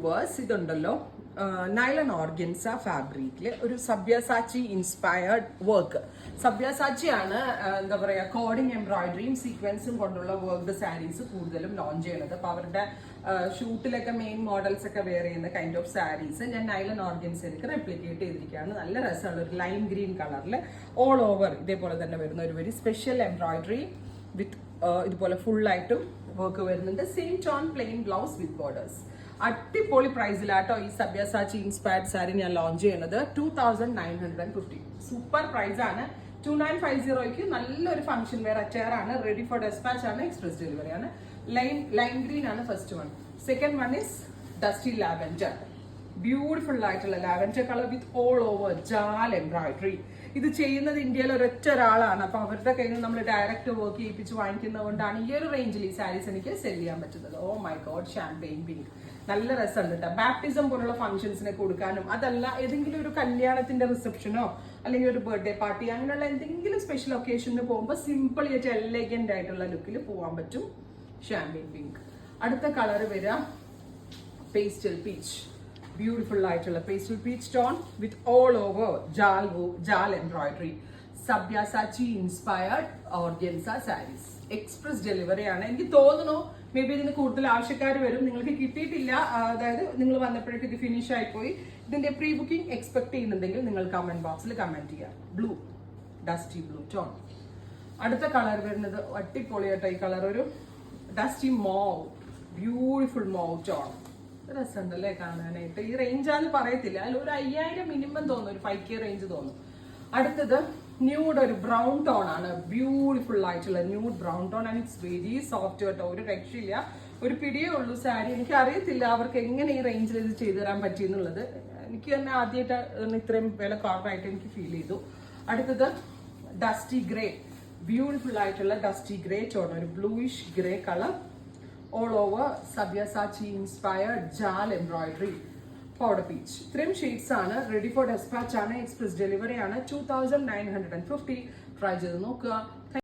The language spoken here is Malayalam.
വ്യൂവേഴ്സ്, ഇതുണ്ടല്ലോ നൈലൺ ഓർഗൻസ ഫാബ്രിക്കില് ഒരു സബ്യാസാച്ചി ഇൻസ്പയർഡ് വർക്ക്. സബ്യാസാച്ചി ആണ് എന്താ പറയാ കോഡിങ് എംബ്രോയിഡറിയും സീക്വൻസും കൊണ്ടുള്ള വർക്ക്ഡ് സാരീസ് കൂടുതലും ലോഞ്ച് ചെയ്യുന്നത്. അപ്പൊ അവരുടെ ഷൂട്ടിലൊക്കെ മെയിൻ മോഡൽസ് ഒക്കെ വെയർ ചെയ്യുന്ന കൈൻഡ് ഓഫ് സാരീസ് ഞാൻ നൈലൺ ഓർഗൻസിലേക്ക് റെപ്ലിക്കേറ്റ് ചെയ്തിരിക്കുകയാണ്. നല്ല രസമുള്ള ഒരു ലൈം ഗ്രീൻ കളറിൽ ഓൾ ഓവർ ഇതേപോലെ തന്നെ വരുന്ന ഒരു വെരി സ്പെഷ്യൽ എംബ്രോയിഡറി വിത്ത് ഇതുപോലെ ഫുൾ ആയിട്ടും വർക്ക് വരുന്നുണ്ട്. Same tone plain blouse with borders. അടിപൊളി പ്രൈസിലാട്ടോ ഈ സബ്യാസാച്ചി ഇൻസ്പയർഡ് സാരി ഞാൻ ലോഞ്ച് ചെയ്യുന്നത്. 2950 സൂപ്പർ പ്രൈസ് ആണ്. 2950ക്ക് നല്ലൊരു ഫംഗ്ഷൻ വെയർ അറ്റയർ ആണ്. റെഡി ഫോർ ഡെസ്പാച്ച് ആണ്. എക്സ്പ്രസ് ഡെലിവറി ആണ്. ലൈം ഗ്രീൻ ആണ് first one. Second one is dusty lavender. Beautiful ആയിട്ടുള്ള lavender colour with all over jaal embroidery. ഇത് ചെയ്യുന്നത് ഇന്ത്യയിൽ ഒരൊറ്റ ഒരാളാണ്. അപ്പൊ അവരുടെ കയ്യിൽ നിന്ന് നമ്മൾ ഡയറക്റ്റ് വർക്ക് ചെയ്യിപ്പിച്ച് വാങ്ങിക്കുന്നത് കൊണ്ടാണ് ഈ ഒരു റേഞ്ചിൽ ഈ സാരീസ് എനിക്ക് സെല് ചെയ്യാൻ പറ്റുന്നത്. Oh my god, champagne pink നല്ല രസമുണ്ട് കേട്ടോ. ബാപ്റ്റിസം പോലുള്ള ഫംഗ്ഷൻസിനെ കൊടുക്കാനും, അതല്ല ഏതെങ്കിലും ഒരു കല്യാണത്തിന്റെ റിസപ്ഷനോ അല്ലെങ്കിൽ ഒരു ബർത്ത്ഡേ പാർട്ടി അങ്ങനെയുള്ള എന്തെങ്കിലും സ്പെഷ്യൽ ഒക്കേഷന് പോകുമ്പോൾ സിമ്പിൾ ആയിട്ട് എലഗന്റ് ആയിട്ടുള്ള ലുക്കിൽ പോകാൻ പറ്റും. Champagne pink. അടുത്ത കളർ വരിക പേസ്റ്റൽ പീച്ച്. ബ്യൂട്ടിഫുൾ ആയിട്ടുള്ള pastel peach tone with all over jaal embroidery. Sabyasachi inspired organza sarees. Express delivery ആണ്. എനിക്ക് തോന്നുന്നു മേ ബി ഇതിന് കൂടുതൽ ആവശ്യക്കാർ വരും. നിങ്ങൾക്ക് കിട്ടിയിട്ടില്ല, അതായത് നിങ്ങൾ വന്നപ്പോഴേക്ക് ഇത് ഫിനിഷ് ആയിപ്പോയി. ഇതിന്റെ പ്രീ ബുക്കിംഗ് എക്സ്പെക്ട് ചെയ്യുന്നുണ്ടെങ്കിൽ നിങ്ങൾ കമന്റ് ബോക്സിൽ കമന്റ് ചെയ്യാം. Blue, dusty blue tone. അടുത്ത കളർ വരുന്നത് അടിപൊളിയായിട്ട് ഈ കളർ ഒരു dusty mauve, beautiful mauve tone. രസമുണ്ടല്ലേ കാണാനായിട്ട്. ഈ റേഞ്ചാന്ന് പറയത്തില്ല, അതിൽ ഒരു 5000 മിനിമം തോന്നും, ഒരു 5K റേഞ്ച് തോന്നും. അടുത്തത് ന്യൂഡ്, ഒരു ബ്രൗൺ ടോൺ ആണ്. ബ്യൂട്ടിഫുൾ ആയിട്ടുള്ള nude brown tone and it's very soft കേട്ടോ. ഒരു രക്ഷയില്ല, ഒരു പിടിയേ ഉള്ളൂ സാരി. എനിക്ക് അറിയത്തില്ല അവർക്ക് എങ്ങനെ ഈ റേഞ്ചിൽ ഇത് ചെയ്തു തരാൻ പറ്റിയെന്നുള്ളത്. എനിക്ക് തന്നെ ആദ്യമായിട്ട് ഇത്രയും വില കുറവായിട്ട് എനിക്ക് ഫീൽ ചെയ്തു. അടുത്തത് ഡസ്റ്റി ഗ്രേ. ബ്യൂട്ടിഫുൾ ആയിട്ടുള്ള ഡസ്റ്റി ഗ്രേ ടോൺ, ഒരു bluish grey colour. All over Sabyasachi inspired jaal embroidery. Powder peach. ഇത്രയും ഷെയ്ഡ്സ് ആണ്. റെഡി ഫോർ ഡെസ്പാച്ച് ആണ്. എക്സ്പ്രസ് ഡെലിവറി ആണ്. 2950. ട്രൈ ചെയ്ത് നോക്കുക.